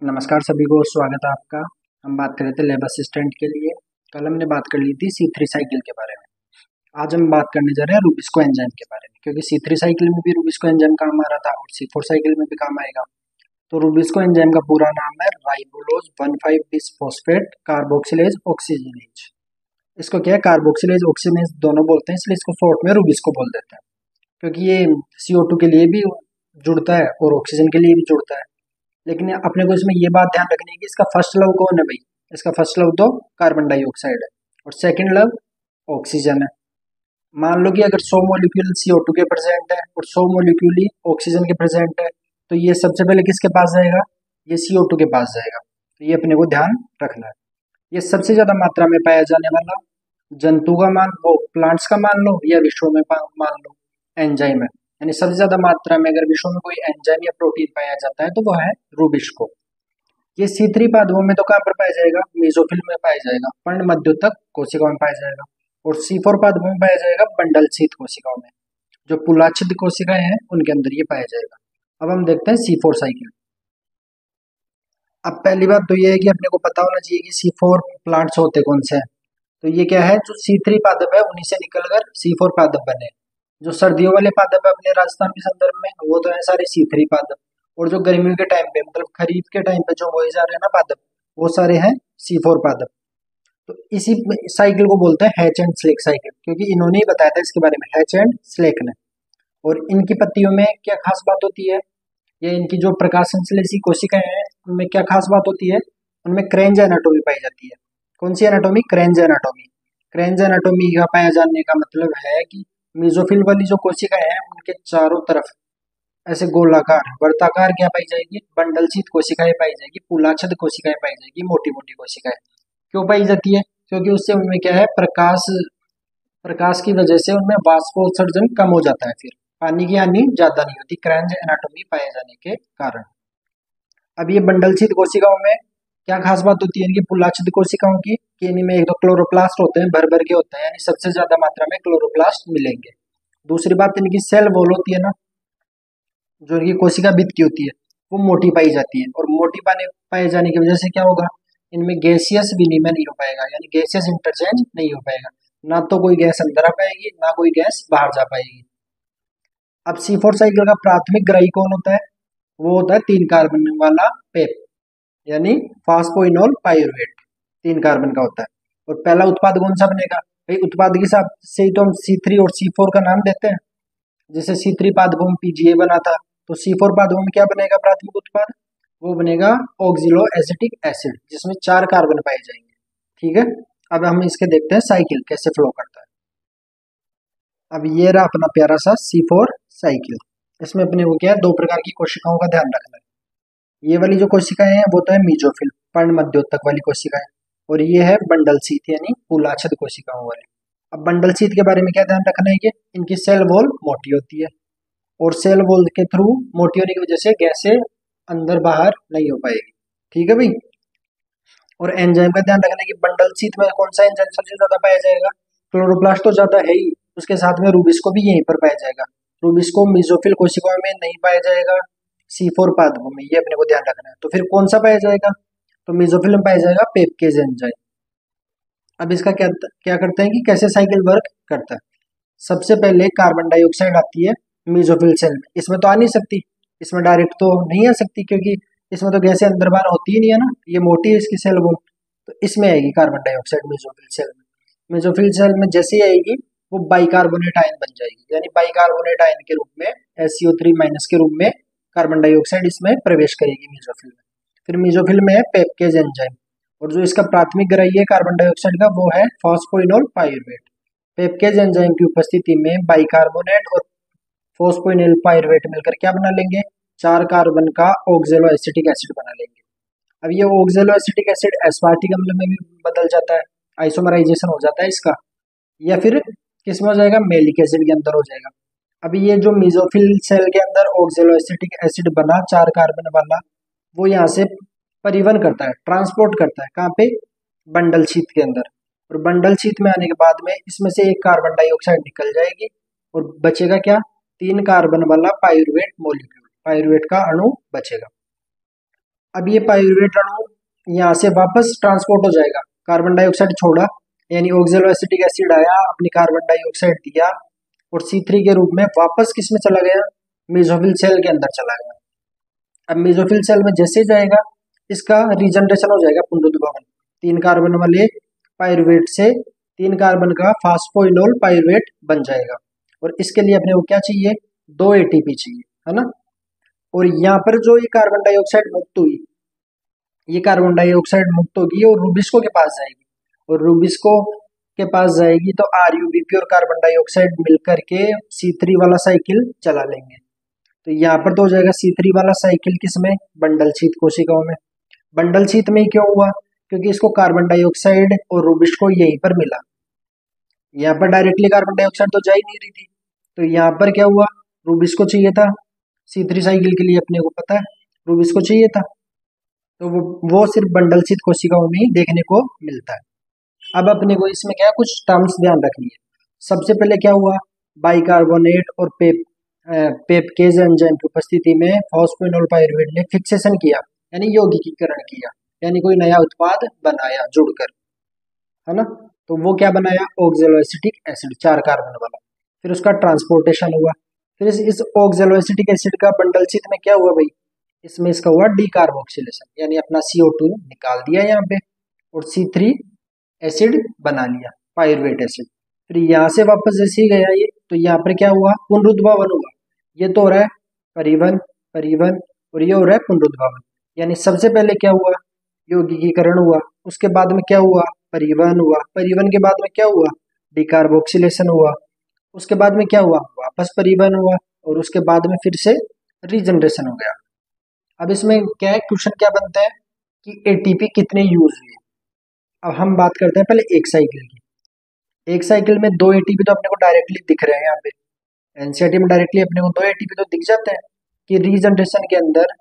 नमस्कार सभी को, स्वागत है आपका। हम बात कर रहे थे लैब असिस्टेंट के लिए। कल हमने बात कर ली थी C3 साइकिल के बारे में। आज हम बात करने जा रहे हैं रूबिस्को एंजाइम के बारे में, क्योंकि C3 साइकिल में भी रूबिस्को एंजाइम काम आ रहा था और C4 साइकिल में भी काम आएगा। तो रूबिस्को एंजाइम का पूरा नाम है राइबोलोज 1,5 बिसफॉस्फेट कार्बोक्सिलेज ऑक्सीजनेज। इसको क्या है, कार्बोक्सिलेज ऑक्सीजनेज दोनों बोलते हैं, इसलिए इसको शॉर्ट में रूबिस्को बोल देते हैं, क्योंकि ये CO2 के लिए भी जुड़ता है और ऑक्सीजन के लिए भी जुड़ता है। लेकिन अपने को इसमें ये बात ध्यान रखनी है कि इसका फर्स्ट लव कौन है भाई। इसका फर्स्ट लव तो कार्बन डाइऑक्साइड है और सेकंड लव ऑक्सीजन है। मान लो कि अगर 100 मॉलिक्यूल CO2 के प्रेजेंट है और 100 मॉलिक्यूल ही ऑक्सीजन के प्रेजेंट है, तो ये सबसे पहले किसके पास जाएगा, ये CO2 के पास जाएगा। तो ये अपने को ध्यान रखना है। ये सबसे ज्यादा मात्रा में पाया जाने वाला जंतु का मान लो, प्लांट्स का मान लो या विश्व में मान लो एंजाइम है। यानी सबसे ज्यादा मात्रा में अगर विश्व में कोई एंजाइम या प्रोटीन पाया जाता है तो वो है रूबिस्को। ये C3 पादपों में तो कहाँ पर पाया जाएगा, मेसोफिल में पाया जाएगा, पर्ण मध्योतक कोशिकाओं में पाया जाएगा। और C4 पादपों में पाया जाएगा बंडल शीत कोशिकाओं में, जो पुलाच्छिद कोशिकाएं हैं उनके अंदर ये पाया जाएगा। अब हम देखते हैं C4 साइकिल। अब पहली बात तो ये है कि अपने को पता होना चाहिए कि C4 प्लांट्स होते कौन से हैं। तो ये क्या है, जो C3 पादप है उन्हीं से निकलकर C4 पादप बने। जो सर्दियों वाले पादप है अपने राजस्थान के संदर्भ में, वो तो है सारे C3 पादप। और जो गर्मियों के टाइम पे, मतलब खरीफ के टाइम पे जो बोए जा रहे हैं ना पादप, वो सारे हैं C4 पादप। तो इसी साइकिल को बोलते हैं हैच एंड स्लेक साइकिल, क्योंकि इन्होंने ही बताया था इसके बारे में, हैच एंड स्लेक ने। और इनकी पत्तियों में क्या खास बात होती है, या इनकी जो प्रकाश संश्लेषी कोशिकाएं हैं उनमें क्या खास बात होती है, उनमें क्रेंज एनाटोमी पाई जाती है। कौन सी एनाटोमी, क्रेंज एनाटोमी। क्रेंज एनाटोमी का पाया जाने का मतलब है कि मेसोफिल वाली जो कोशिकाएं हैं उनके चारों तरफ ऐसे गोलाकार वर्ताकार क्या पाई जाएगी, बंडल शीत कोशिकाएं पाई जाएगी, पुलाच्छद कोशिकाएं पाई जाएगी, मोटी मोटी कोशिकाएं। क्यों पाई जाती है, क्योंकि उससे उनमें क्या है, प्रकाश प्रकाश की वजह से उनमें वाष्पोत्सर्जन कम हो जाता है, फिर पानी की हानि ज्यादा नहीं होती क्रेंज एनाटोमी पाए जाने के कारण। अब ये बंडल शीत कोशिकाओं में क्या खास बात होती है इनकी, पुलाच्छद कोशिकाओं की, कि इनमें एक तो क्लोरोप्लास्ट होते हैं, भर भर के होते हैं, यानी सबसे ज्यादा मात्रा में क्लोरोप्लास्ट मिलेंगे। दूसरी बात, इनकी सेल वॉल होती है ना, जो इनकी कोशिका भित्ति की होती है, वो मोटी पाई जाती है। और मोटी पाए जाने की वजह से क्या होगा, इनमें गैसियस विनिमय नहीं हो पाएगा, यानी गैसियस इंटरचेंज नहीं हो पाएगा। ना तो कोई गैस अंदर आ पाएगी, ना कोई गैस बाहर जा पाएगी। अब C4 साइकिल का प्राथमिक ग्राही कौन होता है, वो होता है 3 कार्बन वाला पेप, यानी फास्फोइनोल पाइरुवेट, 3 कार्बन का होता है। और पहला उत्पाद कौन सा बनेगा भाई, उत्पाद के हिसाब से ही तो हम C3 और C4 का नाम देते हैं। जैसे C3 पादपों में PGA बना था, तो C4 पादपों में क्या बनेगा प्राथमिक उत्पाद, वो बनेगा ऑक्सिलो एसिटिक एसिड, जिसमें 4 कार्बन पाए जाएंगे। ठीक है, अब हम इसके देखते हैं साइकिल कैसे फ्लो करता है। अब ये रहा अपना प्यारा सा C4 साइकिल। इसमें अपने को क्या है, 2 प्रकार की कोशिकाओं का ध्यान रखना है। ये वाली जो कोशिकाएं हैं वो तो है मीजोफिल, पर्ण मध्योतक वाली कोशिकाएं, और ये है बंडल शीत यानी पुलाच्छद कोशिकाओं वाली। अब बंडल शीत के बारे में क्या ध्यान रखना है कि इनकी सेल वॉल मोटी होती है, और सेल वॉल के थ्रू मोटी होने की वजह से गैसें अंदर बाहर नहीं हो पाएगी। ठीक है भाई। और एंजाइम का ध्यान रखना है कि बंडल शीत में कौन सा एंजाइम सबसे ज्यादा पाया जाएगा, क्लोरोप्लास्ट तो ज्यादा है ही, उसके साथ में रूबिस्को भी यहीं पर पाया जाएगा। रूबिस्को मेसोफिल कोशिकाओं में नहीं पाया जाएगा, C4 पादपों में, ये अपने को ध्यान रखना है। तो फिर कौन सा पाया जाएगा, तो मेसोफिल में पाया जाएगा पेपकेज एंजाइम। अब इसका क्या क्या करते हैं कि कैसे साइकिल वर्क करता है। सबसे पहले कार्बन डाइऑक्साइड आती है मेसोफिल सेल में, इसमें तो आ नहीं सकती, इसमें डायरेक्ट तो नहीं आ सकती, क्योंकि इसमें तो गैसें अंदर बाहर होती ही नहीं है ना, ये मोटी है इसकी सेल वॉल। तो इसमें आएगी कार्बन डाइऑक्साइड मेसोफिल सेल में। मेसोफिल सेल में जैसे ही आएगी वो बाइकार्बोनेट आयन बन जाएगी, यानी बाइकार्बोनेट आयन के रूप में SCO3- के रूप में कार्बन डाइऑक्साइड इसमें प्रवेश करेगी मेसोफिल में। फिर मेसोफिल में है पेपकेज एंजाइम, और जो इसका प्राथमिक ग्राही है कार्बन डाइऑक्साइड का, वो है फॉस्फोइनोल पाइरुवेट। पेपकेज एंजाइम की उपस्थिति में बाइकार्बोनेट और फॉस्फोइनोल पाइरुवेट मिलकर क्या बना लेंगे, 4 कार्बन का ऑक्जेलो एसिटिक एसिड बना लेंगे। अब ये ऑक्जेलो एसिटिक एसिड एस्पार्टिक अम्ल में भी बदल जाता है, आइसोमराइजेशन हो जाता है इसका, या फिर किसमें हो जाएगा, मेलिक एसिड के अंदर हो जाएगा। अभी ये जो मेसोफिल सेल के अंदर ऑक्जेलो एसिटिक एसिड बना 4 कार्बन वाला, वो यहाँ से परिवहन करता है, ट्रांसपोर्ट करता है, कहाँ पे, बंडल शीत के अंदर। और बंडल शीत में आने के बाद में इसमें से 1 कार्बन डाइऑक्साइड निकल जाएगी, और बचेगा क्या, 3 कार्बन वाला पाइरुवेट मॉलिक्यूल, पाइरुवेट का अणु बचेगा। अब ये पायरुवेट अणु यहाँ से वापस ट्रांसपोर्ट हो जाएगा, कार्बन डाइऑक्साइड छोड़ा यानी ऑक्जेलो एसिटिक एसिड आया, अपनी कार्बन डाइऑक्साइड दिया और C3 के रूप में वापस किस में चला गया, मेसोफिल सेल के अंदर चला गया। अब मेसोफिल सेल में जैसे ही जाएगा इसका रीजनरेशन हो जाएगा, पुनरुद्भवन। 3 कार्बन वाले पायरुवेट से 3 कार्बन का फास्फोइनोल पायरुवेट बन जाएगा और इसके लिए अपने को क्या चाहिए, 2 ATP चाहिए, है ना। और यहाँ पर जो ये कार्बन डाइऑक्साइड मुक्त हुई, ये कार्बन डाइऑक्साइड मुक्त होगी और रूबिस्को के पास जाएगी और रूबिस्को के पास जाएगी तो RuBP और कार्बन डाइऑक्साइड मिलकर के C3 वाला साइकिल चला लेंगे। तो यहाँ पर तो हो जाएगा C3 वाला साइकिल किसमें, बंडल शीत कोशिकाओं में। बंडल शीत में क्यों हुआ, क्योंकि इसको कार्बन डाइऑक्साइड और रूबिस्को यहीं पर मिला। यहाँ पर डायरेक्टली कार्बन डाइऑक्साइड तो जा ही नहीं रही थी, तो यहाँ पर क्या हुआ, रूबिस्को चाहिए था। C3 साइकिल के लिए अपने को पता है रूबिस्को चाहिए था, तो वो सिर्फ बंडल शीत कोशिकाओं में ही देखने को मिलता है। अब अपने को इसमें क्या है, कुछ टर्म्स ध्यान रखनी है। सबसे पहले क्या हुआ, बाइकार्बोनेट और पेपकेज एंजाइम की उपस्थिति में फॉस्फोइनोल पायरुवेट ने फिक्सेशन किया यानी यौगिकीकरण किया, यानी कोई नया उत्पाद बनाया जुड़कर, है ना। तो वो क्या बनाया, ऑक्जेलो एसिटिक एसिड 4 कार्बन वाला। फिर उसका ट्रांसपोर्टेशन हुआ, फिर इस ऑक्जेलो एसिटिक एसिड का बंडल शीट में क्या हुआ भाई, इसमें इसका हुआ डीकार्बोक्सिलेशन, यानी अपना CO2 निकाल दिया यहाँ पे और C3 एसिड बना लिया, पायरुवेट एसिड। फिर यहाँ से वापस जैसे ही गया ये, तो यहाँ पर क्या हुआ, पुनरुद्भवन हुआ। ये तो हो रहा है परिवहन परिवहन और ये हो रहा है पुनरुद्भवन। यानी सबसे पहले क्या हुआ, यौगिकीकरण हुआ, उसके बाद में क्या हुआ, परिवहन हुआ, परिवहन के बाद में क्या हुआ, डिकार्बोक्सिलेशन हुआ, उसके बाद में क्या हुआ, वापस परिवहन हुआ और उसके बाद में फिर से रीजनरेशन हो गया। अब इसमें क्या है, क्वेश्चन क्या बनता है कि ATP कितने यूज हुए। अब हम बात करते हैं पहले एक साइकिल की। एक साइकिल में 2 ATP तो अपने को डायरेक्टली दिख रहे हैं, यहाँ पे एनसीईआरटी में डायरेक्टली अपने को 2 ATP तो दिख जाते हैं कि रीजनरेशन के अंदर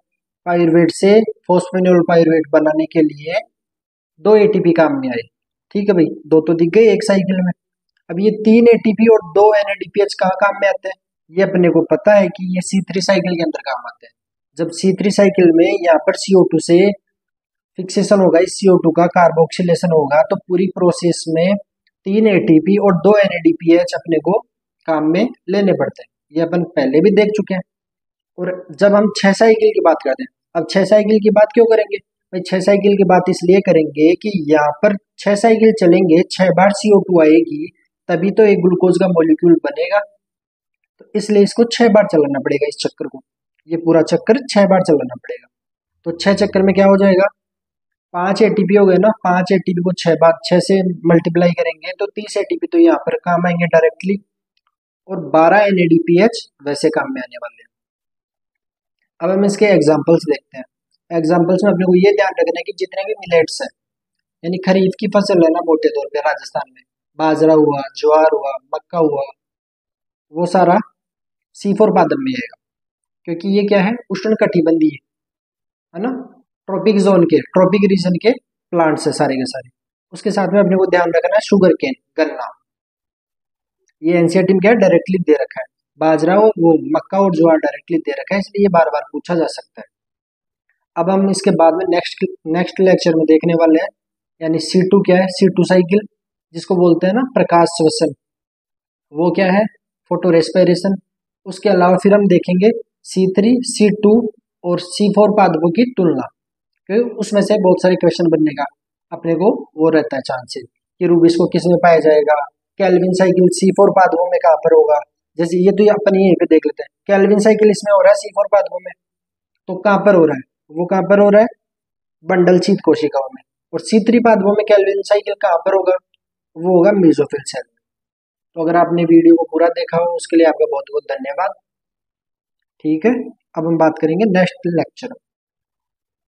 पायरुवेट से फॉस्फोइनोल पायरुवेट बनाने के लिए 2 ATP काम में आए। ठीक है भाई, 2 तो दिख गए एक साइकिल में। अब ये 3 ATP और 2 NADPH कहाँ काम में आते हैं, ये अपने को पता है कि ये C3 साइकिल के अंदर काम आते हैं। जब C3 साइकिल में यहाँ पर CO2 से फिक्सेशन होगा, इस CO2 का कार्बोक्सिलेशन होगा, तो पूरी प्रोसेस में 3 ATP और 2 NADPH अपने को काम में लेने पड़ते हैं, ये अपन पहले भी देख चुके हैं। और जब हम 6 साइकिल की बात करते हैं, अब 6 साइकिल की बात क्यों करेंगे भाई, 6 साइकिल की बात इसलिए करेंगे कि यहाँ पर 6 साइकिल चलेंगे, 6 बार CO2 आएगी, तभी तो एक ग्लूकोज का मॉलिक्यूल बनेगा। तो इसलिए इसको 6 बार चलाना पड़ेगा, इस चक्कर को, ये पूरा चक्कर 6 बार चलाना पड़ेगा। तो 6 चक्कर में क्या हो जाएगा, 5 ATP हो गए ना, 5 ATP को 6 बार 6 से मल्टीप्लाई करेंगे तो 30 ATP तो यहाँ पर काम आएंगे डायरेक्टली और 12 NADPH वैसे काम में आने वाले हैं। अब हम इसके एग्जाम्पल्स देखते हैं। एग्जाम्पल्स में अपने को ये ध्यान रखना है कि जितने भी मिलेट्स हैं यानी खरीफ की फसल है ना, मोटे तौर पे राजस्थान में बाजरा हुआ, ज्वार हुआ, मक्का हुआ, वो सारा C4 पादप में आएगा, क्योंकि ये क्या है, उष्ण कटिबंधीय है ना, ट्रॉपिक जोन के, ट्रॉपिक रीजन के प्लांट्स है सारे के सारे। उसके साथ में अपने को ध्यान रखना है शुगर केन, गन्ना, ये एनसीईआरटी में क्या है, डायरेक्टली दे रखा है। बाजरा और वो मक्का और ज्वार डायरेक्टली दे रखा है, इसलिए ये बार बार पूछा जा सकता है। अब हम इसके बाद में नेक्स्ट लेक्चर में देखने वाले हैं, यानी C2 क्या है, C2 साइकिल जिसको बोलते हैं ना प्रकाश श्वसन, वो क्या है, फोटो रेस्पिरेशन। उसके अलावा फिर हम देखेंगे C3, C2 और C4 पादपों की तुलना, क्योंकि उसमें से बहुत सारे क्वेश्चन बनने का अपने को वो रहता है चांसेस कि रूबिस को किस में पाया जाएगा, कैल्विन साइकिल C4 पादपों में कहाँ पर होगा। जैसे ये तो अपन यहीं पे देख लेते हैं, कैल्विन साइकिल इसमें हो रहा है C4 पादपों में, तो कहाँ पर हो रहा है, वो कहाँ पर हो रहा है, बंडल शीत कोशिकाओं में। और C3 पादपों में कैल्विन साइकिल कहाँ पर होगा, वो होगा मेसोफिल सेल में। तो अगर आपने वीडियो को पूरा देखा हो उसके लिए आपका बहुत बहुत धन्यवाद। ठीक है, अब हम बात करेंगे नेक्स्ट लेक्चर में।